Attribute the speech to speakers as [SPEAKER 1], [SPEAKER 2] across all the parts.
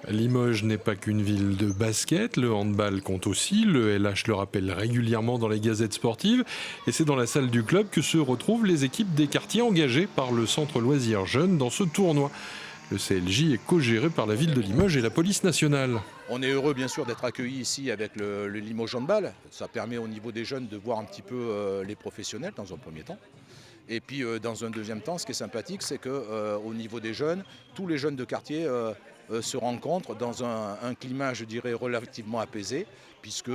[SPEAKER 1] Limoges n'est pas qu'une ville de basket, le handball compte aussi, le LH le rappelle régulièrement dans les gazettes sportives, et c'est dans la salle du club que se retrouvent les équipes des quartiers engagées par le centre loisirs jeunes dans ce tournoi. Le CLJ est co-géré par la ville de Limoges et la police nationale.
[SPEAKER 2] On est heureux bien sûr d'être accueillis ici avec le Limoges Handball. Ça permet au niveau des jeunes de voir un petit peu les professionnels dans un premier temps. Et puis dans un deuxième temps, ce qui est sympathique, c'est qu'au niveau des jeunes, tous les jeunes de quartier se rencontrent dans un climat, je dirais, relativement apaisé, puisque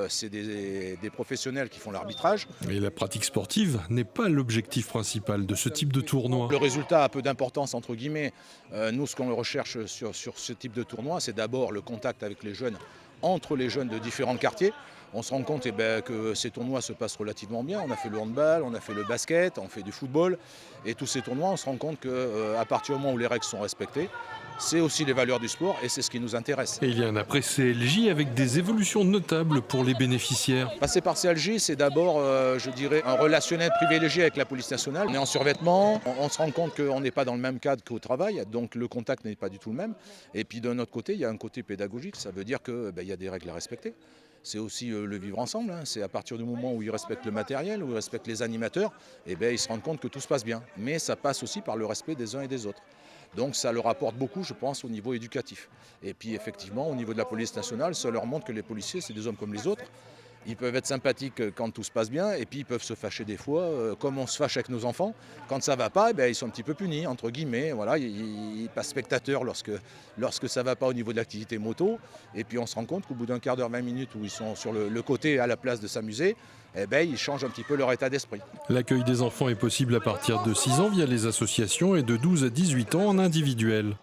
[SPEAKER 2] c'est des professionnels qui font l'arbitrage.
[SPEAKER 1] Et la pratique sportive n'est pas l'objectif principal de ce type de tournoi.
[SPEAKER 2] Le résultat a peu d'importance, entre guillemets. Nous, ce qu'on recherche sur ce type de tournoi, c'est d'abord le contact avec les jeunes, entre les jeunes de différents quartiers. On se rend compte que ces tournois se passent relativement bien. On a fait le handball, on a fait le basket, on fait du football. Et tous ces tournois, on se rend compte qu'à partir du moment où les règles sont respectées, c'est aussi les valeurs du sport et c'est ce qui nous intéresse.
[SPEAKER 1] Et il y a un après CLJ avec des évolutions notables pour les bénéficiaires.
[SPEAKER 2] Passer par CLJ, c'est d'abord, je dirais, un relationnel privilégié avec la police nationale. On est en survêtement, on se rend compte qu'on n'est pas dans le même cadre qu'au travail, donc le contact n'est pas du tout le même. Et puis d'un autre côté, il y a un côté pédagogique, ça veut dire qu'il y a des règles à respecter. C'est aussi le vivre ensemble, c'est à partir du moment où ils respectent le matériel, où ils respectent les animateurs, ils se rendent compte que tout se passe bien. Mais ça passe aussi par le respect des uns et des autres. Donc ça leur apporte beaucoup, je pense, au niveau éducatif. Et puis effectivement, au niveau de la police nationale, ça leur montre que les policiers, c'est des hommes comme les autres. Ils peuvent être sympathiques quand tout se passe bien, et puis ils peuvent se fâcher des fois, comme on se fâche avec nos enfants. Quand ça ne va pas, ils sont un petit peu punis, entre guillemets. Voilà, ils passent spectateurs lorsque ça ne va pas au niveau de l'activité moto. Et puis on se rend compte qu'au bout d'un quart d'heure, 20 minutes, où ils sont sur le côté à la place de s'amuser, ils changent un petit peu leur état d'esprit.
[SPEAKER 1] L'accueil des enfants est possible à partir de 6 ans via les associations et de 12 à 18 ans en individuel.